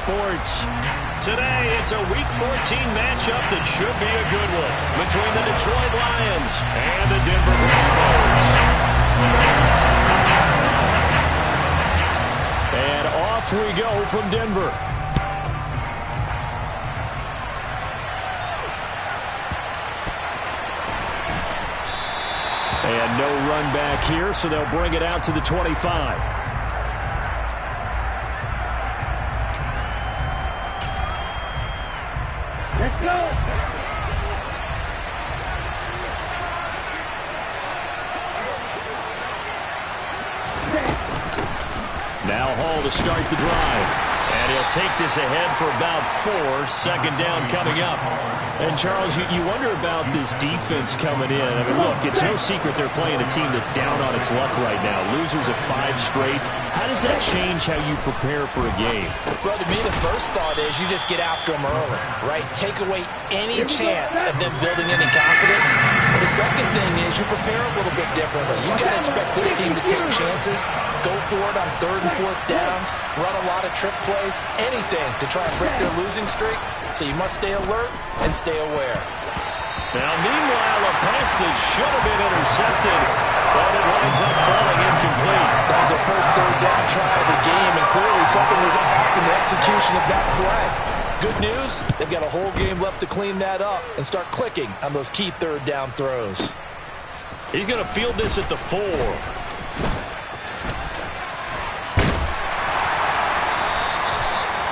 Sports. Today, it's a Week 14 matchup that should be a good one between the Detroit Lions and the Denver Broncos. And off we go from Denver. And no run back here, so they'll bring it out to the 25. Let's go! Now Hall to start the drive. And he'll take this ahead for about 4. Second down coming up. And, Charles, you wonder about this defense coming in. I mean, look, it's no secret they're playing a team that's down on its luck right now. Losers of 5 straight. How does that change how you prepare for a game? Well, to me, the first thought is you just get after them early, right? Take away any chance of them building any confidence. But the second thing is you prepare a little bit differently. You got to expect this team to take chances, go for it on 3rd and 4th downs, run a lot of trick plays, anything to try and break their losing streak. So you must stay alert and stay aware. Now, meanwhile, a pass that should have been intercepted, but it winds up falling incomplete. That was their first 3rd down try of the game, and clearly something was off in the execution of that play. Good news, they've got a whole game left to clean that up and start clicking on those key 3rd down throws. He's going to field this at the 4.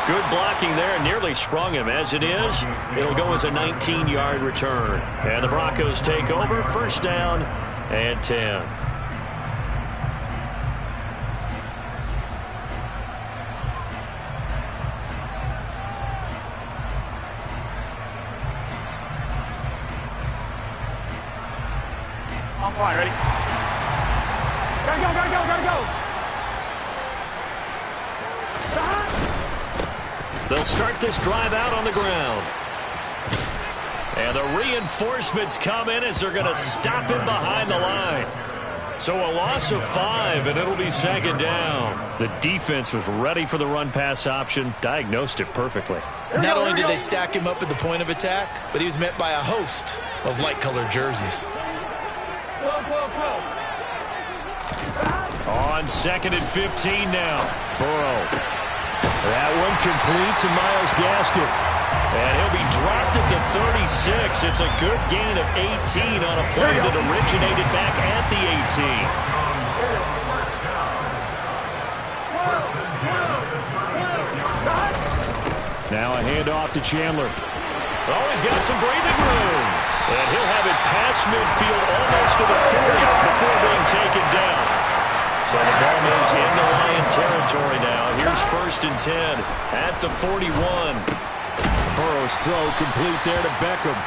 Good blocking there, nearly sprung him. As it is, it'll go as a 19-yard return. And the Broncos take over, first down and 10. On fire, ready? Gotta go, gotta go, gotta go! They'll start this drive out on the ground. And the reinforcements come in as they're going to stop him behind the line. So a loss of 5, and it'll be second down. The defense was ready for the run-pass option, diagnosed it perfectly. Not only did they stack him up at the point of attack, but he was met by a host of light-colored jerseys. On 2nd and 15 now. Burrow. That one complete to Myles Gaskin. And he'll be dropped at the 36. It's a good gain of 18 on a play that originated back at the 18. Now a handoff to Chandler. Oh, he's got some breathing room. And he'll have it past midfield almost to the 40 before being taken down. So the ball moves into Lion territory now. Here's 1st and 10 at the 41. Burrow's throw complete there to Beckham.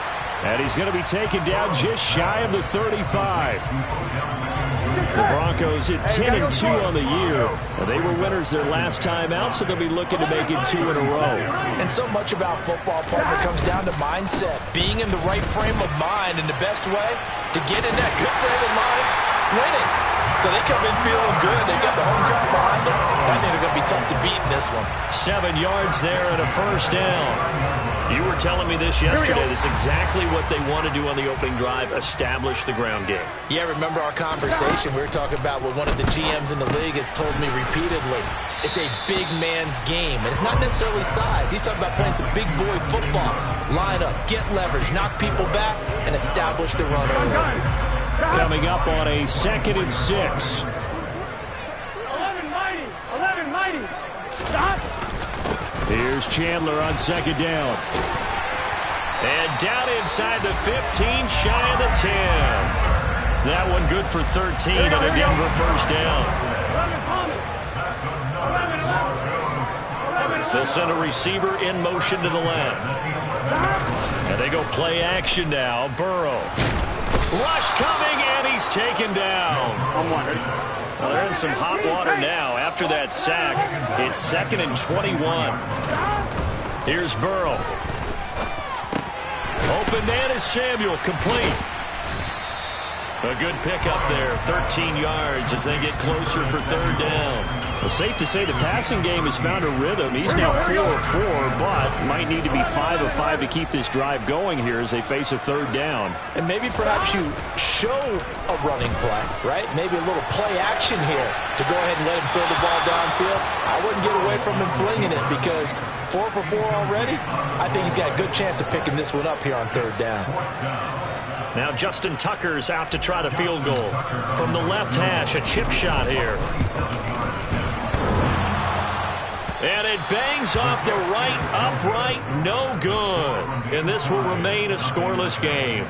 And he's going to be taken down just shy of the 35. The Broncos at 10-2 on the year. They were winners their last time out, so they'll be looking to make it 2 in a row. And so much about football, partner, comes down to mindset. Being in the right frame of mind, and the best way to get in that good frame of mind, winning. So they come in feeling good. They got the home crowd behind them. I think they're going to be tough to beat in this one. 7 yards there and a first down. You were telling me this yesterday. This is exactly what they want to do on the opening drive, establish the ground game. Yeah, remember our conversation? We were talking about what one of the GMs in the league has told me repeatedly. It's a big man's game, and it's not necessarily size. He's talking about playing some big boy football. Line up, get leverage, knock people back, and establish the run early. Coming up on a 2nd and 6. 11 mighty. Stop. Here's Chandler on 2nd down. And down inside the 15, shy of the 10. That one good for 13 and a Denver first down. They'll send a receiver in motion to the left. And they go play action now. Burrow. Rush coming, and he's taken down. Well, they're in some hot water now after that sack. It's 2nd and 21. Here's Burrow. Open man is Samuel, complete. A good pickup there, 13 yards as they get closer for 3rd down. Well, safe to say the passing game has found a rhythm. He's now 4 of 4, but might need to be 5 of 5 to keep this drive going here as they face a third down. And maybe perhaps you show a running play, right? Maybe a little play action here to go ahead and let him throw the ball downfield. I wouldn't get away from him flinging it because 4 for 4 already. I think he's got a good chance of picking this one up here on third down. Now Justin Tucker's out to try the field goal. From the left hash, a chip shot here. And it bangs off the right upright, no good. And this will remain a scoreless game.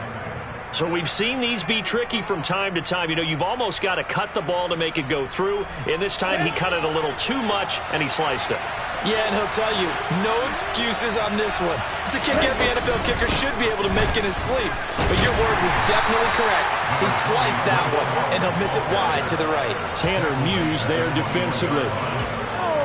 So we've seen these be tricky from time to time. You know, you've almost got to cut the ball to make it go through. And this time he cut it a little too much, and he sliced it. Yeah, and he'll tell you, no excuses on this one. It's a kick every NFL kicker should be able to make in his sleep. But your word was definitely correct. He sliced that one, and he'll miss it wide to the right. Tanner Muse there defensively.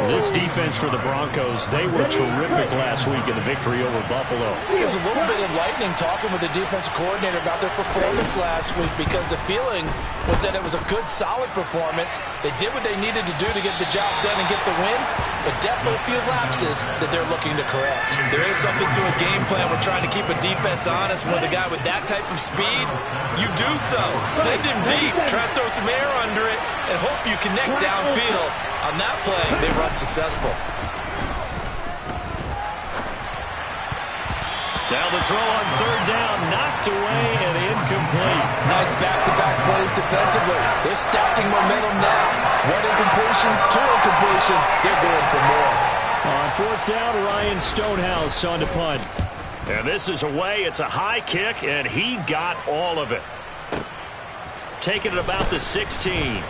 This defense for the Broncos, they were terrific last week in the victory over Buffalo. There's a little bit of lightning talking with the defensive coordinator about their performance last week because the feeling was that it was a good, solid performance. They did what they needed to do to get the job done and get the win, but definitely a few lapses that they're looking to correct. There is something to a game plan. We're trying to keep a defense honest. With a guy with that type of speed, you do so. Send him deep. Try to throw some air under it and hope you connect downfield. On that play, they run successful. Now the throw on third down, knocked away and incomplete. Nice back-to-back plays defensively. They're stacking momentum now. One incompletion, two incompletion. They're going for more. On fourth down, Ryan Stonehouse on to punt. And this is away. It's a high kick, and he got all of it. Taking it about the 16.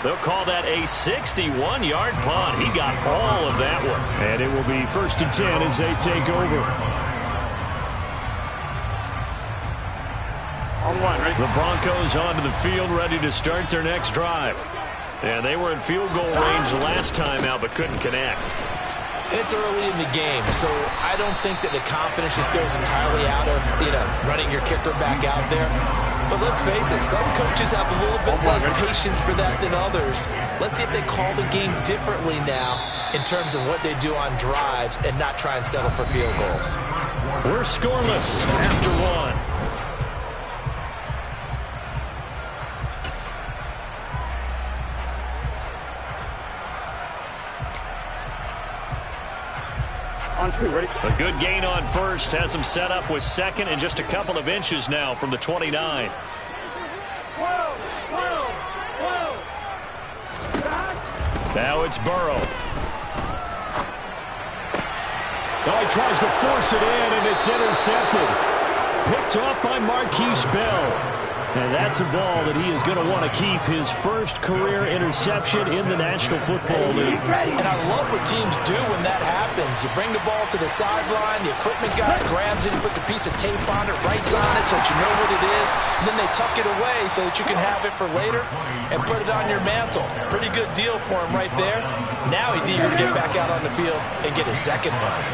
They'll call that a 61-yard punt. He got all of that one. And it will be 1st and 10 as they take over. The Broncos onto the field ready to start their next drive. And they were in field goal range last time out but couldn't connect. And it's early in the game, so I don't think that the confidence just goes entirely out of, running your kicker back out there. But let's face it, some coaches have a little bit less patience for that than others. Let's see if they call the game differently now in terms of what they do on drives and not try and settle for field goals. We're scoreless after one. On 2, ready? A good gain on first has him set up with second and just a couple of inches now from the 29. Now it's Burrow. Oh, he tries to force it in, and it's intercepted. Picked off by Marquise Bell. And that's a ball that he is going to want to keep, his first career interception in the National Football League. And I love what teams do when that happens. You bring the ball to the sideline, the equipment guy grabs it, puts a piece of tape on it, writes on it so that you know what it is, and then they tuck it away so that you can have it for later and put it on your mantle. Pretty good deal for him right there. Now he's eager to get back out on the field and get his second one.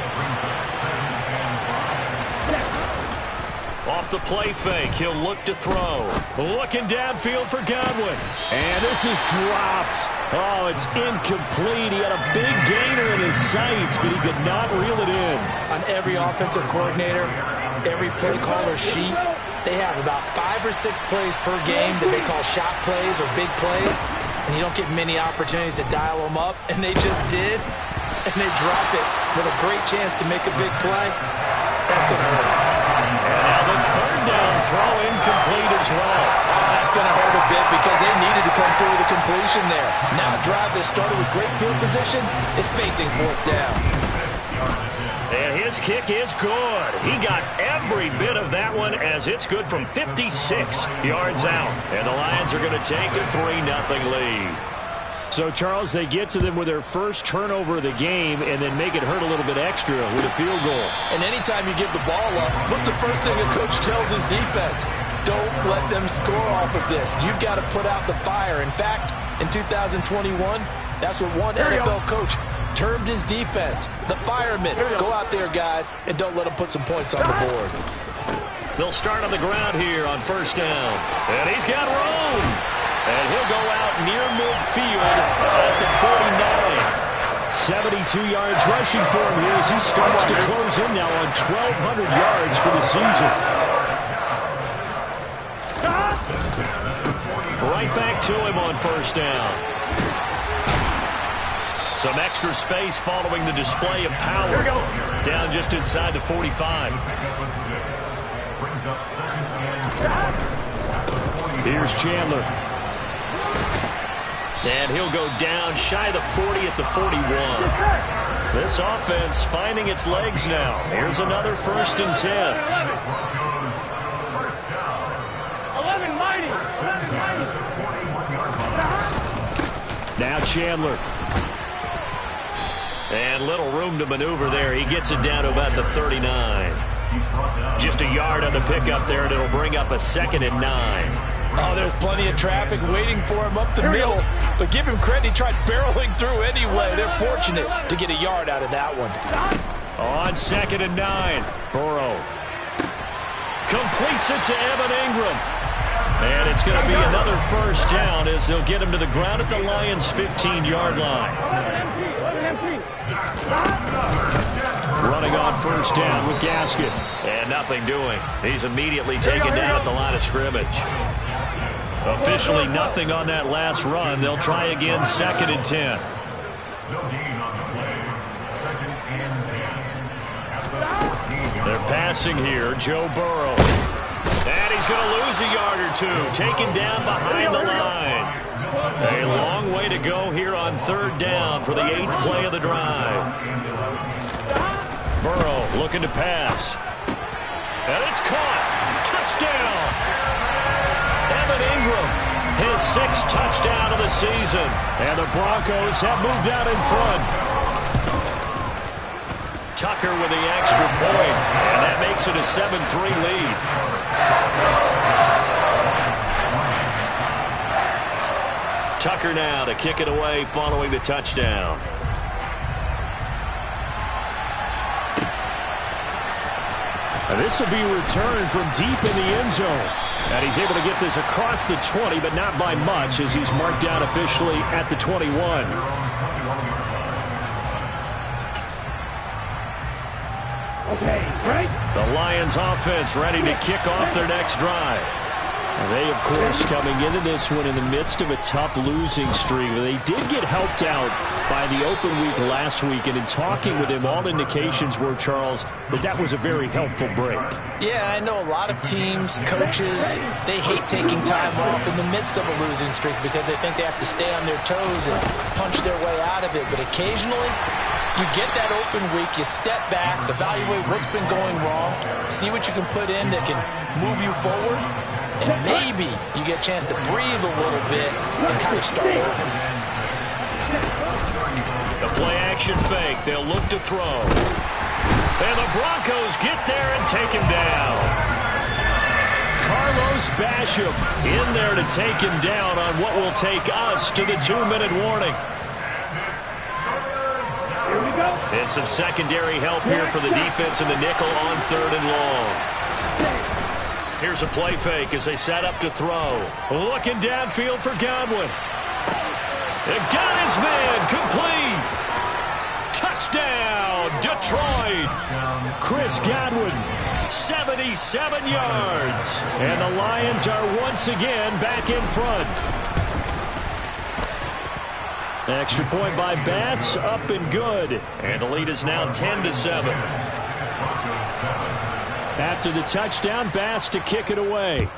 Off the play fake, he'll look to throw. Looking downfield for Godwin. And this is dropped. Oh, it's incomplete. He had a big gainer in his sights, but he could not reel it in. On every offensive coordinator, every play caller sheet, they have about 5 or 6 plays per game that they call shot plays or big plays. And you don't get many opportunities to dial them up, and they just did. And they drop it with a great chance to make a big play. That's going to hurt. And now the third down throw incomplete as well. Oh, that's going to hurt a bit because they needed to come through with a completion there. Now a drive that started with great field position is facing fourth down. And his kick is good. He got every bit of that one as it's good from 56 yards out. And the Lions are going to take a 3-0 lead. So, Charles, they get to them with their first turnover of the game and then make it hurt a little bit extra with a field goal. And anytime you give the ball up, what's the first thing a coach tells his defense? Don't let them score off of this. You've got to put out the fire. In fact, in 2021, that's what one NFL coach termed his defense. The firemen. Go out there, guys, and don't let them put some points on the board. They'll start on the ground here on first down. And he's got room. And he'll go out near midfield at the 49. 72 yards rushing for him here as he starts to close in now on 1,200 yards for the season. Right back to him on first down. Some extra space following the display of power. Down just inside the 45. Here's Chandler. And he'll go down shy of the 40 at the 41. This offense finding its legs now. Here's another 1st and 10. 11 mighty. Now Chandler. And little room to maneuver there. He gets it down to about the 39. Just a yard on the pickup there, and it'll bring up a 2nd and 9. Oh, there's plenty of traffic waiting for him up the middle. But give him credit, he tried barreling through anyway. They're fortunate to get a yard out of that one. On 2nd and 9, Burrow completes it to Evan Ingram. And it's going to be another 1st down as they'll get him to the ground at the Lions' 15-yard line. Running on 1st down with Gaskin. And nothing doing. He's immediately taken down at the line of scrimmage. Officially nothing on that last run. They'll try again 2nd and 10. They're passing here. Joe Burrow. And he's going to lose a yard or two. Taken down behind the line. A long way to go here on 3rd down for the 8th play of the drive. Burrow looking to pass. And it's caught. Touchdown. Evan Ingram, his 6th touchdown of the season. And the Broncos have moved out in front. Tucker with the extra point. And that makes it a 7-3 lead. Tucker now to kick it away following the touchdown. And this will be returned from deep in the end zone. And he's able to get this across the 20, but not by much as he's marked down officially at the 21. Okay, right? The Lions offense ready to kick off their next drive. They, of course, coming into this one in the midst of a tough losing streak. They did get helped out by the open week last week, and in talking with him, all indications were, Charles, that was a very helpful break. Yeah, I know a lot of teams, coaches, they hate taking time off in the midst of a losing streak because they think they have to stay on their toes and punch their way out of it. But occasionally, you get that open week, you step back, evaluate what's been going wrong, see what you can put in that can move you forward, and maybe you get a chance to breathe a little bit and kind of start over. The play-action fake. They'll look to throw. And the Broncos get there and take him down. Carlos Basham in there to take him down on what will take us to the 2-minute warning. Here we go. And some secondary help here for the defense in the nickel on 3rd and long. Here's a play fake as they set up to throw. Looking downfield for Godwin. It got his man complete. Touchdown, Detroit. Chris Godwin, 77 yards. And the Lions are once again back in front. Extra point by Bass, up and good. And the lead is now 10-7. After the touchdown, Bass to kick it away.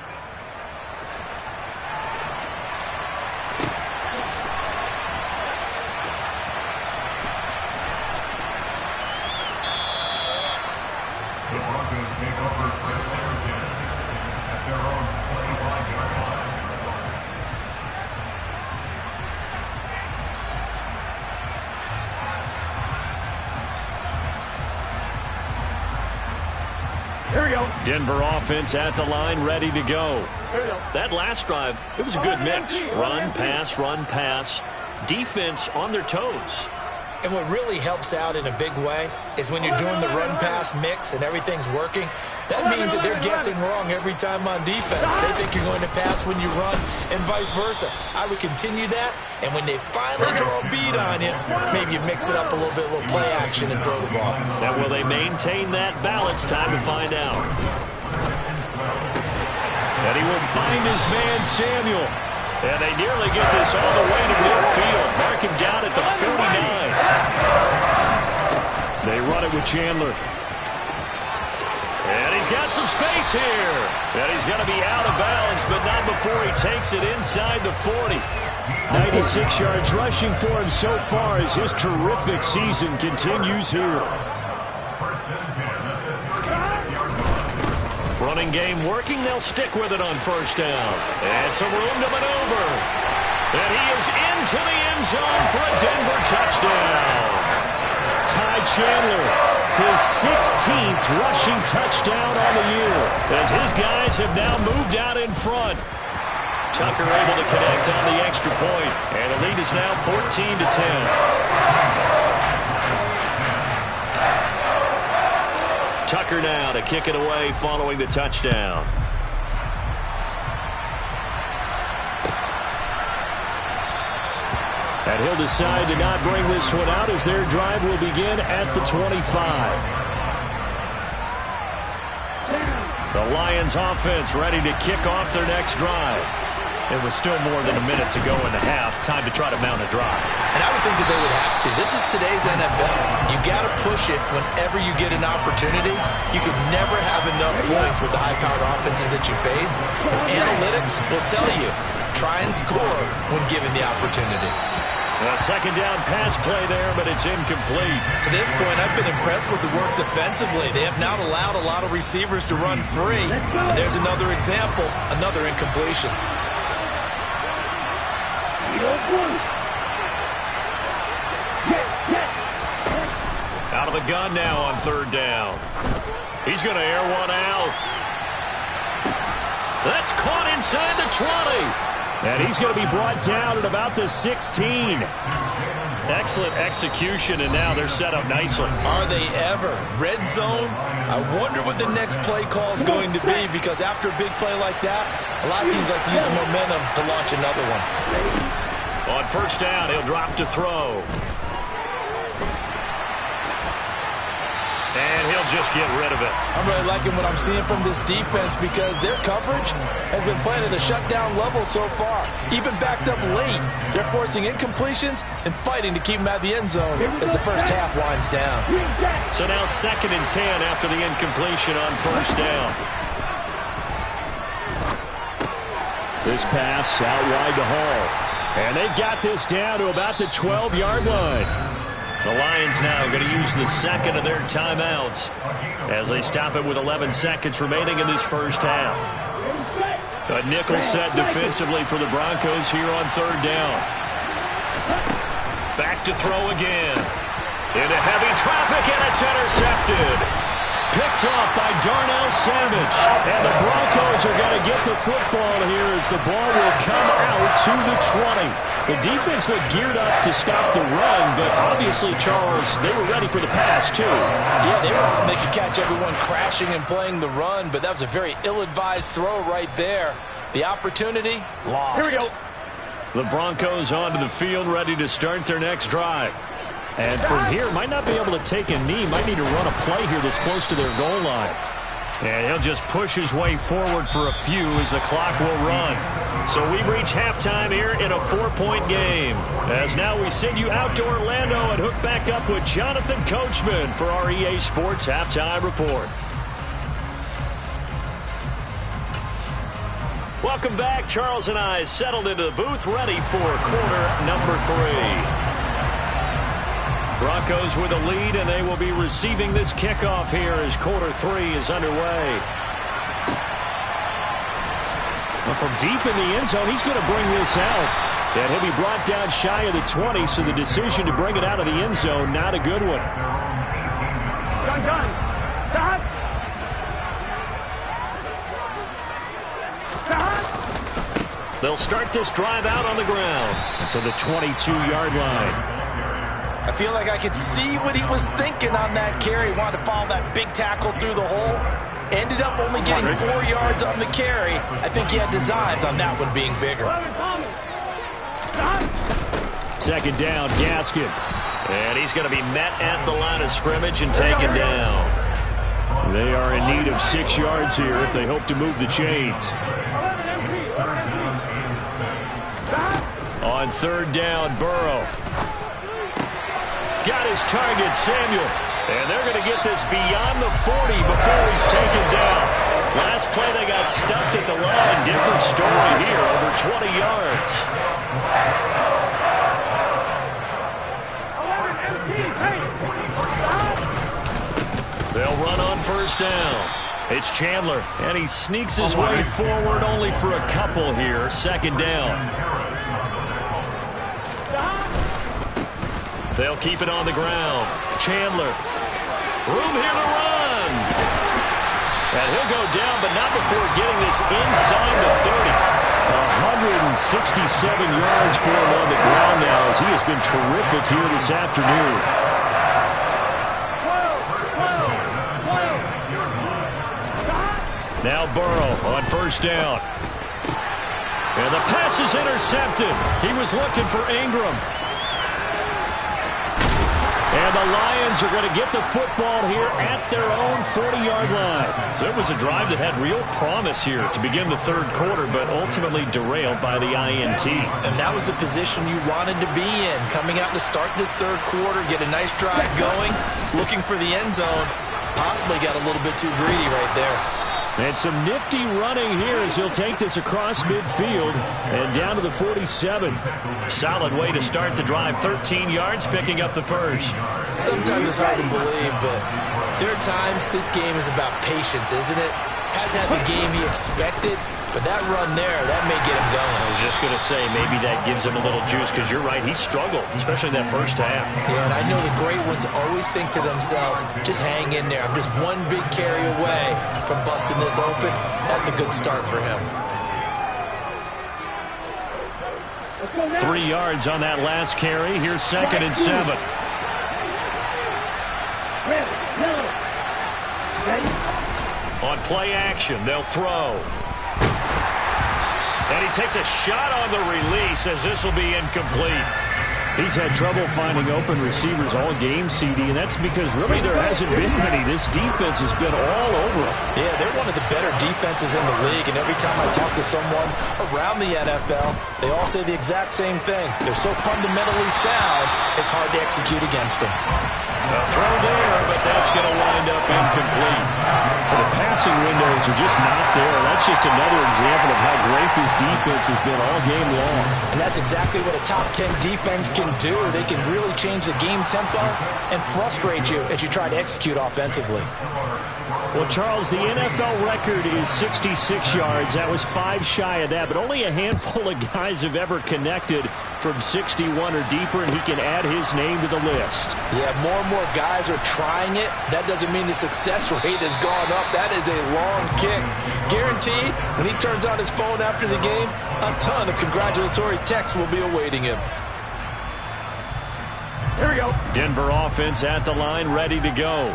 The Broncos take over first down 10 at their own 25-yard line. Here we go. Denver offense at the line, ready to go. That last drive, it was a good mix. Run, pass, defense on their toes. And what really helps out in a big way is when you're doing the run-pass mix and everything's working, that means that they're guessing wrong every time on defense. They think you're going to pass when you run and vice versa. I would continue that, and when they finally draw a bead on you, maybe you mix it up a little bit, a little play action, and throw the ball. Now, will they maintain that balance? Time to find out. And he will find his man, Samuel. And they nearly get this all the way to midfield. Mark him down at the 49. They run it with Chandler. And he's got some space here. And he's going to be out of bounds, but not before he takes it inside the 40. 96 yards rushing for him so far as his terrific season continues here. Running game working. They'll stick with it on first down. And some room to maneuver. And he is into the end zone for a Denver touchdown. Ty Chandler, his 16th rushing touchdown on the year, as his guys have now moved out in front. Tucker able to connect on the extra point, and the lead is now 14-10. Tucker now to kick it away following the touchdown. And he'll decide to not bring this one out as their drive will begin at the 25. The Lions offense ready to kick off their next drive. It was still more than a minute to go in the half. Time to try to mount a drive. And I would think that they would have to. This is today's NFL. You got to push it whenever you get an opportunity. You could never have enough points with the high-powered offenses that you face. And analytics will tell you, try and score when given the opportunity. A second down pass play there, but it's incomplete. To this point, I've been impressed with the work defensively. They have not allowed a lot of receivers to run free. And there's another example, another incompletion. Out of the gun now on third down. He's going to air one out. That's caught inside the 20. And he's going to be brought down at about the 16. Excellent execution, and now they're set up nicely. Are they ever? Red zone? I wonder what the next play call is going to be, because after a big play like that, a lot of teams like to use the momentum to launch another one. On first down, he'll drop to throw. And he'll just get rid of it. I'm really liking what I'm seeing from this defense, because their coverage has been playing at a shutdown level so far. Even backed up late, they're forcing incompletions and fighting to keep them out of the end zone as the first half winds down. So now 2nd and 10 after the incompletion on first down. This pass out wide to Hall. And they've got this down to about the 12-yard line. The Lions now going to use the second of their timeouts as they stop it with 11 seconds remaining in this first half. A nickel set defensively for the Broncos here on third down. Back to throw again. Into heavy traffic, and it's intercepted. Picked off by Darnell Savage. And the Broncos are going to get the football here as the ball will come out to the 20. The defense looked geared up to stop the run, but obviously, Charles, they were ready for the pass, too. Yeah, they were hoping they could catch everyone crashing and playing the run, but that was a very ill-advised throw right there. The opportunity, lost. Here we go. The Broncos onto the field, ready to start their next drive. And from here, might not be able to take a knee, might need to run a play here that's close to their goal line. And he'll just push his way forward for a few as the clock will run. So we've reached halftime here in a 4-point game. As now we send you out to Orlando and hook back up with Jonathan Coachman for our EA Sports Halftime Report. Welcome back. Charles and I settled into the booth, ready for quarter number 3. Broncos with a lead, and they will be receiving this kickoff here as quarter 3 is underway. Well, from deep in the end zone, he's going to bring this out. And he'll be brought down shy of the 20, so the decision to bring it out of the end zone, not a good one. Gun. They'll start this drive out on the ground until the 22-yard line. I feel like I could see what he was thinking on that carry. He wanted to follow that big tackle through the hole. Ended up only getting 4 yards on the carry. I think he had designs on that one being bigger. Second down, Gaskin. And he's going to be met at the line of scrimmage and taken down. They are in need of 6 yards here if they hope to move the chains. On third down, Burrow. Got his target, Samuel. And they're going to get this beyond the 40 before he's taken down. Last play, they got stuffed at the line. Different story here, over 20 yards. They'll run on first down. It's Chandler, and he sneaks his way forward only for a couple here. Second down. They'll keep it on the ground. Chandler. Room here to run. And he'll go down, but not before getting this inside the 30. 167 yards for him on the ground now, as he has been terrific here this afternoon. Now Burrow on first down. And the pass is intercepted. He was looking for Ingram. And the Lions are going to get the football here at their own 40-yard line. So it was a drive that had real promise here to begin the third quarter, but ultimately derailed by the INT. And that was the position you wanted to be in. Coming out to start this third quarter, get a nice drive going, looking for the end zone. Possibly got a little bit too greedy right there. And some nifty running here as he'll take this across midfield and down to the 47. Solid way to start the drive. 13 yards, picking up the first. Sometimes it's hard to believe, but there are times this game is about patience, isn't it? Hasn't had the game he expected, but that run there, that may get him going. I was just going to say, maybe that gives him a little juice, because you're right, he struggled, especially in that first half. Yeah, and I know the great ones always think to themselves, just hang in there. I'm just one big carry away from busting this open. That's a good start for him. 3 yards on that last carry. Here's second and 7. On play action, they'll throw. And he takes a shot on the release as this will be incomplete. He's had trouble finding open receivers all game, CD, and that's because really there hasn't been many. This defense has been all over him. Yeah, they're one of the better defenses in the league, and every time I talk to someone around the NFL, they all say the exact same thing. They're so fundamentally sound, it's hard to execute against them. A throw there, but that's going to wind up incomplete. The passing windows are just not there. That's just another example of how great this defense has been all game long. And that's exactly what a top 10 defense can do. They can really change the game tempo and frustrate you as you try to execute offensively. Well, Charles, the NFL record is 66 yards. That was 5 shy of that, but only a handful of guys have ever connected from 61 or deeper, and he can add his name to the list. Yeah, more and more guys are trying it. That doesn't mean the success rate has gone up. That is a long kick. Guaranteed, when he turns on his phone after the game, a ton of congratulatory texts will be awaiting him. Here we go. Denver offense at the line, ready to go.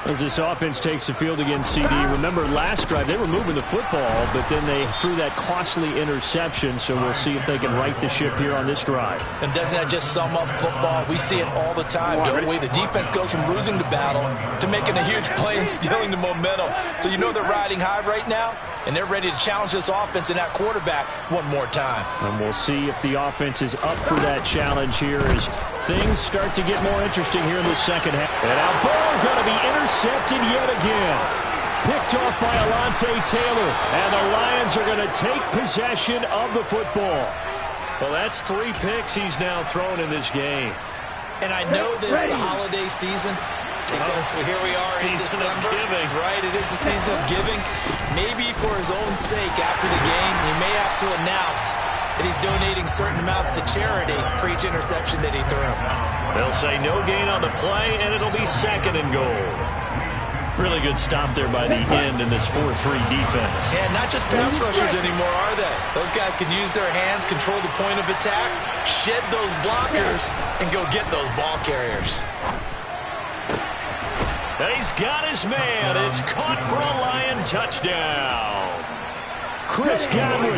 As this offense takes the field against CD. Remember, last drive, they were moving the football, but then they threw that costly interception, so we'll see if they can right the ship here on this drive. And doesn't that just sum up football? We see it all the time, don't we? The defense goes from losing the battle to making a huge play and stealing the momentum. So you know they're riding high right now, and they're ready to challenge this offense and that quarterback one more time. And we'll see if the offense is up for that challenge here as things start to get more interesting here in the second half. And now Burrow going to be intercepted yet again. Picked off by Alontae Taylor. And the Lions are going to take possession of the football. Well, that's 3 picks he's now thrown in this game. And I know this, the holiday season, because here we are in December. Right, it is the season of giving. Maybe for his own sake after the game, he may have to announce that he's donating certain amounts to charity for each interception that he threw. They'll say no gain on the play, and it'll be second and goal. Really good stop there by the end in this 4-3 defense. And not just pass rushers anymore, are they? Those guys can use their hands, control the point of attack, shed those blockers, and go get those ball carriers. And he's got his man. It's caught for a Lion touchdown. Chris Godwin,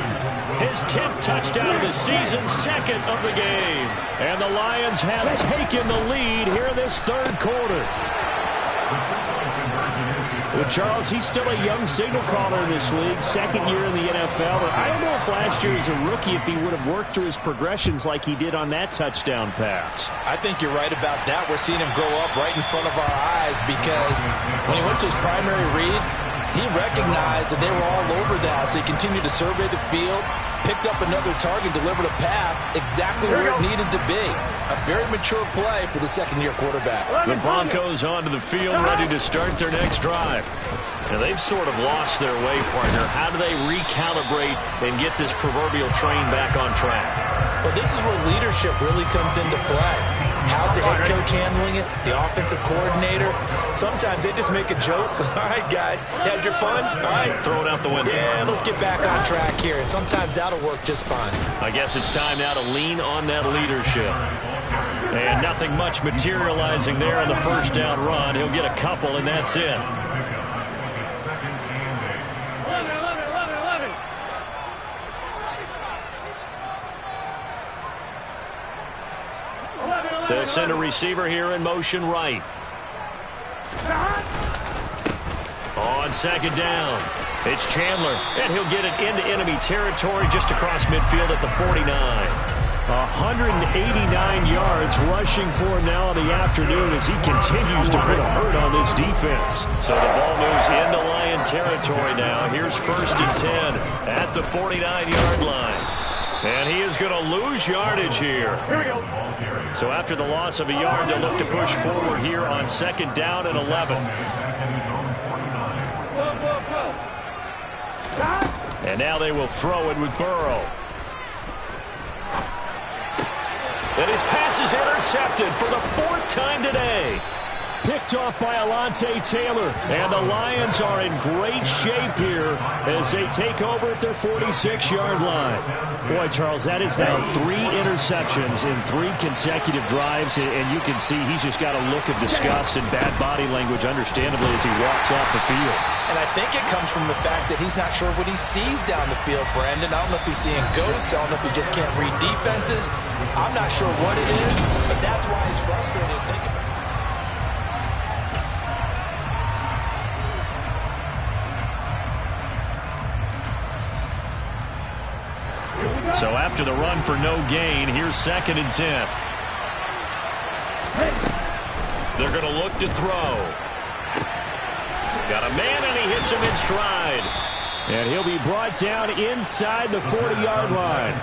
his 10th touchdown of the season, 2nd of the game. And the Lions have taken the lead here in this 3rd quarter. Well, Charles, he's still a young signal caller in this league, 2nd year in the NFL. But I don't know if last year as a rookie, if he would have worked through his progressions like he did on that touchdown pass. I think you're right about that. We're seeing him grow up right in front of our eyes because when he went to his primary read, he recognized that they were all over that, so he continued to survey the field, picked up another target, delivered a pass exactly where it needed to be. A very mature play for the 2nd-year quarterback. The Broncos onto the field, ready to start their next drive. Now, they've sort of lost their way, partner. How do they recalibrate and get this proverbial train back on track? Well, this is where leadership really comes into play. How's the head coach handling it? The offensive coordinator? Sometimes they just make a joke. All right, guys, you had your fun? All right. Throw it out the window. Yeah, let's get back on track here. And sometimes that'll work just fine. I guess it's time now to lean on that leadership. And nothing much materializing there on the first down run. He'll get a couple, and that's it. They'll send a receiver here in motion right. On 2nd down, it's Chandler, and he'll get it into enemy territory just across midfield at the 49. 189 yards rushing for him now in the afternoon as he continues to put a hurt on this defense. So the ball moves into Lion territory now. Here's 1st and 10 at the 49-yard line. And he is going to lose yardage here. Here we go. So after the loss of a yard, they'll look to push forward here on 2nd down and 11. And now they will throw it with Burrow. And his pass is intercepted for the 4th time today. Picked off by Alontae Taylor. And the Lions are in great shape here as they take over at their 46-yard line. Boy, Charles, that is now 3 interceptions in 3 consecutive drives. And you can see he's just got a look of disgust and bad body language, understandably, as he walks off the field. And I think it comes from the fact that he's not sure what he sees down the field, Brandon. I don't know if he's seeing ghosts. I don't know if he just can't read defenses. I'm not sure what it is, but that's why he's frustrated. Think about it. So after the run for no gain, here's 2nd and 10. They're going to look to throw. Got a man, and he hits him in stride. And he'll be brought down inside the 40-yard line.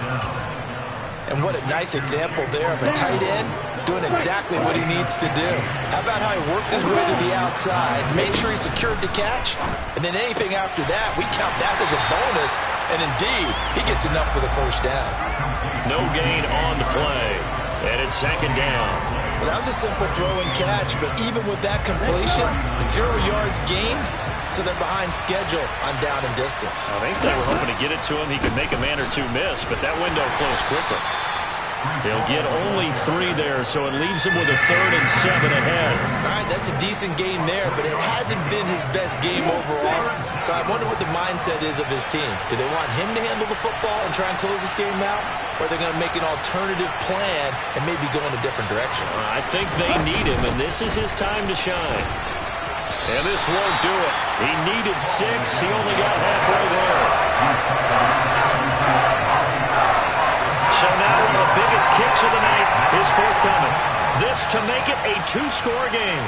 And what a nice example there of a tight end doing exactly what he needs to do. How about how he worked his way to the outside, made sure he secured the catch, and then anything after that, we count that as a bonus. And indeed, he gets enough for the 1st down. No gain on the play. And it's 2nd down. Well, that was a simple throw and catch, but even with that completion, 0 yards gained, so they're behind schedule on down and distance. I think they were hoping to get it to him. He could make a man or two miss, but that window closed quicker. They'll get only 3 there, so it leaves him with a 3rd and 7 ahead. All right, that's a decent game there, but it hasn't been his best game overall. So I wonder what the mindset is of his team. Do they want him to handle the football and try and close this game out? Or are they going to make an alternative plan and maybe go in a different direction? I think they need him, and this is his time to shine. And this won't do it. He needed 6. He only got halfway there. So now one of the biggest kicks of the night is forthcoming. This to make it a 2-score game.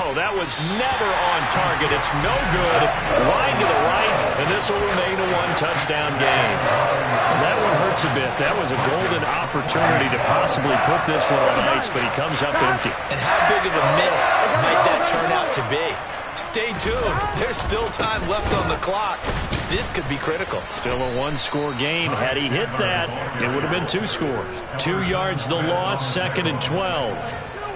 Oh, that was never on target. It's no good. Line to the right, and this will remain a 1-touchdown game. That one hurts a bit. That was a golden opportunity to possibly put this one on ice, but he comes up empty. And how big of a miss might that turn out to be? Stay tuned. There's still time left on the clock. This could be critical. Still a 1-score game. Had he hit that, it would have been 2 scores. 2 yards the loss, 2nd and 12.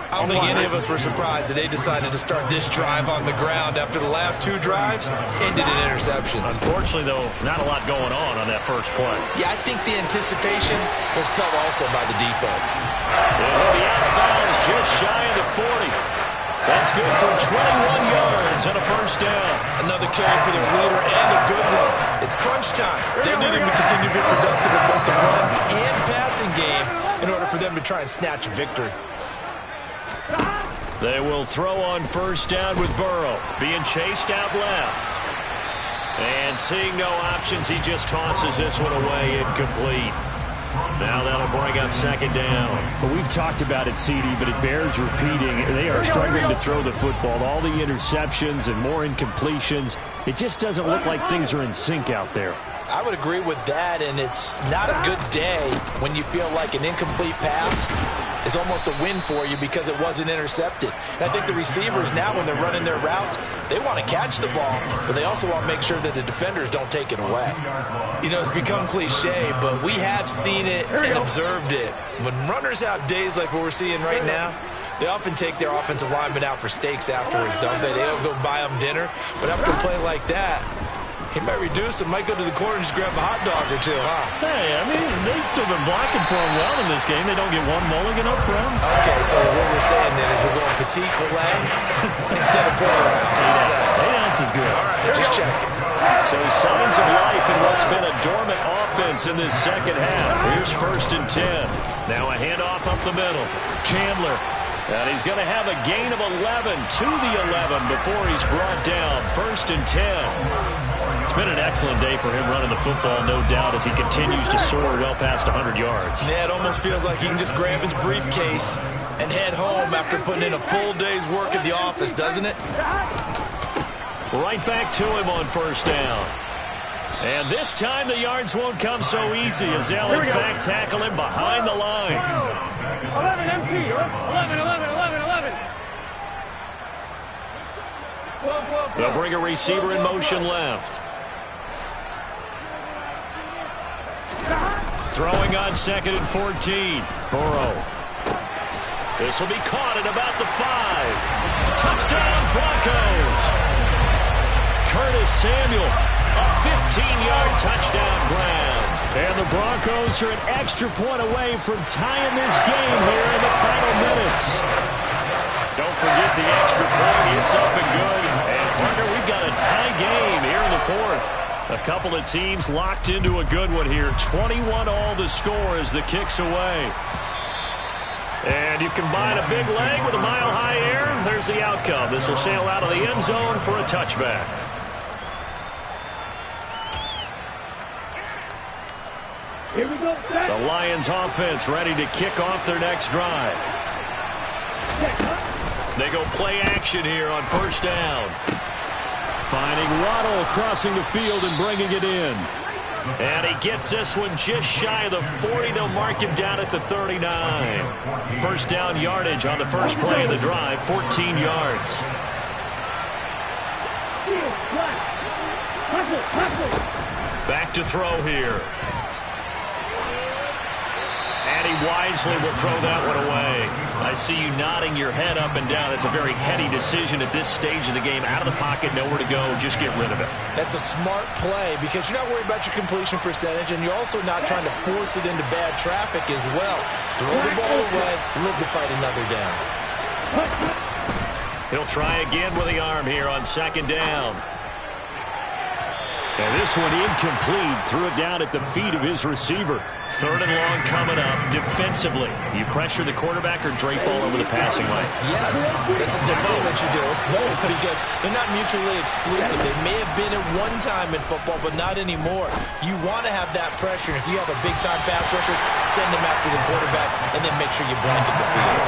I don't think any of us were surprised that they decided to start this drive on the ground after the last 2 drives ended in interceptions. Unfortunately, though, not a lot going on that first play. Yeah, I think the anticipation was felt also by the defense. He'll be out of bounds just shy of the 40. That's good for 21 yards and a first down. Another carry for their leader and a good one. It's crunch time. They need him to continue to be productive in both the run and passing game in order for them to try and snatch a victory. They will throw on first down with Burrow, being chased out left. And seeing no options, he just tosses this one away, incomplete. Now that'll bring up second down. But we've talked about it, CD, but it bears repeating. They are struggling to throw the football. All the interceptions and more incompletions. It just doesn't look like things are in sync out there. I would agree with that, and it's not a good day when you feel like an incomplete pass is almost a win for you because it wasn't intercepted. And I think the receivers now, when they're running their routes, they want to catch the ball, but they also want to make sure that the defenders don't take it away. You know, it's become cliche, but we have seen it and observed it. When runners have days like what we're seeing right now, they often take their offensive linemen out for steaks afterwards, don't they? They'll go buy them dinner, but after a play like that, he might reduce him, might go to the corner and just grab a hot dog or two, huh? Hey, I mean, they've still been blocking for him well in this game. They don't get one mulligan up front. Okay, so what we're saying then is we're going petite filet instead of porterhouse. 8 ounce is good. All right, just checking. So signs of life in what's been a dormant offense in this second half. Here's 1st and 10. Now a handoff up the middle. Chandler. And he's going to have a gain of 11 to the 11 before he's brought down. 1st and 10. It's been an excellent day for him running the football, no doubt, as he continues to soar well past 100 yards. Yeah, it almost feels like he can just grab his briefcase and head home after putting in a full day's work at the office, doesn't it? Right back to him on 1st down. And this time the yards won't come so easy as they'll, in fact, tackle him behind the line. 11 MT, 11. 12. They'll bring a receiver in motion left. Throwing on 2nd and 14. Burrow. This will be caught at about the 5. Touchdown, Broncos. Curtis Samuel, a 15-yard touchdown grab. And the Broncos are an extra point away from tying this game here in the final minutes. Don't forget the extra point. It's up and good. And, partner, we've got a tie game here in the 4th. A couple of teams locked into a good one here. 21 all the score as the kick's away. And you combine a big leg with a mile-high air. There's the outcome. This will sail out of the end zone for a touchback. Here we go, set. The Lions offense ready to kick off their next drive. They go play action here on 1st down. Finding Waddle crossing the field and bringing it in. And he gets this one just shy of the 40. They'll mark him down at the 39. 1st down yardage on the first play of the drive, 14 yards. Back to throw here. And he wisely will throw that one away. I see you nodding your head up and down. It's a very heady decision at this stage of the game. Out of the pocket, nowhere to go. Just get rid of it. That's a smart play because you're not worried about your completion percentage, and you're also not trying to force it into bad traffic as well. Throw the ball away, live to fight another down. He'll try again with the arm here on 2nd down. And this one incomplete. Threw it down at the feet of his receiver. 3rd and long coming up. Defensively, you pressure the quarterback or drape all over the passing lane? Yes, that's exactly what you do. It's both because they're not mutually exclusive. They may have been at one time in football, but not anymore. You want to have that pressure. If you have a big-time pass rusher, send them after the quarterback and then make sure you blanket the field.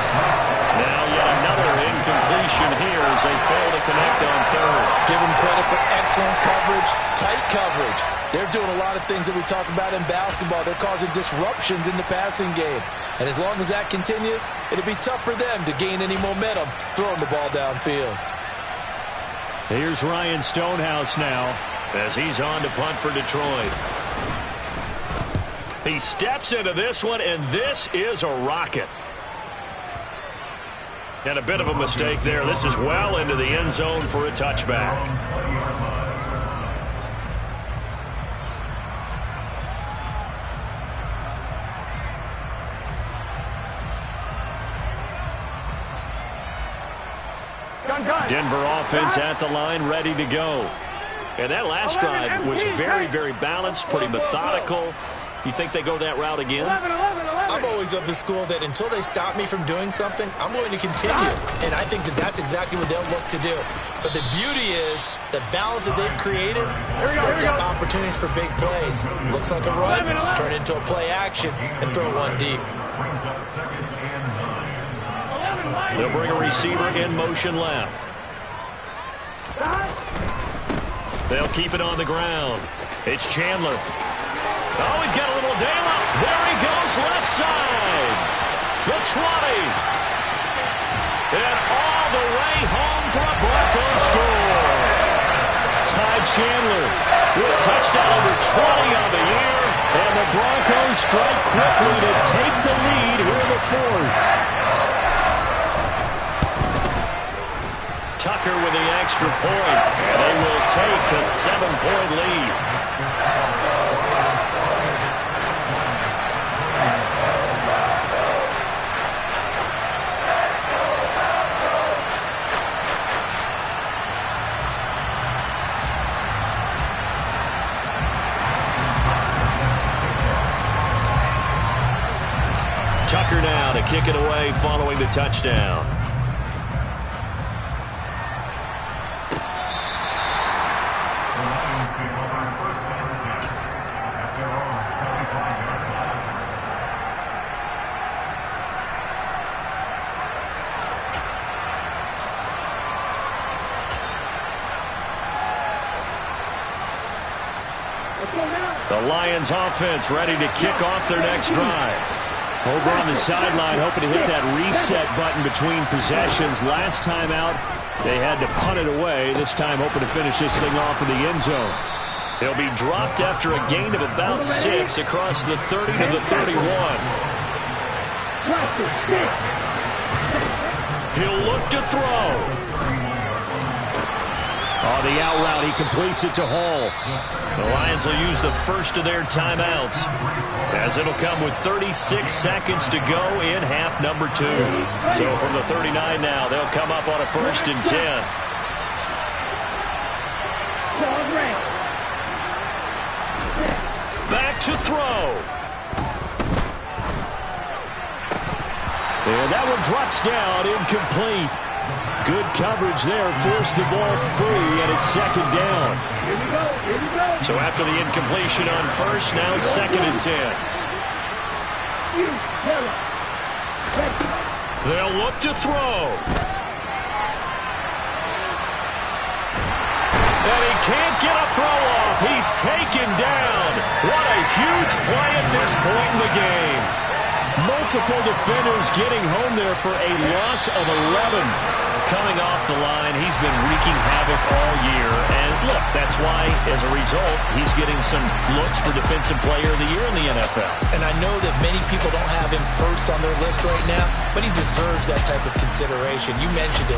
Now yet another incompletion here as they fail to connect on 3rd. Give them credit for excellent coverage, tight coverage. They're doing a lot of things that we talk about in basketball. They're causing disruptions in the passing game. And as long as that continues, it'll be tough for them to gain any momentum throwing the ball downfield. Here's Ryan Stonehouse now as he's on to punt for Detroit. He steps into this one, and this is a rocket. And a bit of a mistake there. This is well into the end zone for a touchback. Denver offense at the line, ready to go. And that last drive was very, very balanced, pretty methodical. You think they go that route again? I'm always of the school that until they stop me from doing something, I'm going to continue. And I think that that's exactly what they'll look to do. But the beauty is the balance that they've created sets up opportunities for big plays. Looks like a run, turn into a play action, and throw one deep. They'll bring a receiver in motion left. They'll keep it on the ground. It's Chandler. Oh, he's got a little daylight. There he goes, left side. The 20. And all the way home for a Broncos score. Ty Chandler with a touchdown, over 20 on the year. And the Broncos strike quickly to take the lead here in the fourth. Tucker with the extra point. And they will take a 7-point lead. Tucker now to kick it away following the touchdown. The Lions offense ready to kick off their next drive. Over on the sideline, hoping to hit that reset button between possessions. Last time out, they had to punt it away. This time, hoping to finish this thing off in the end zone. He'll be dropped after a gain of about 6 across the 30 to the 31. He'll look to throw. Oh, the out route, he completes it to Hall. The Lions will use the first of their timeouts, as it'll come with 36 seconds to go in half number 2. So from the 39 now, they'll come up on a 1st and 10. Back to throw. And that one drops down, incomplete. Good coverage there, forced the ball free, and it's 2nd down. So after the incompletion on 1st, now 2nd and 10. They'll look to throw. And he can't get a throw off. He's taken down. What a huge play at this point in the game. Multiple defenders getting home there for a loss of 11. Coming off the line, he's been wreaking havoc all year. And look, that's why, as a result, he's getting some looks for Defensive Player of the Year in the NFL. And I know that many people don't have him first on their list right now, but he deserves that type of consideration. You mentioned it.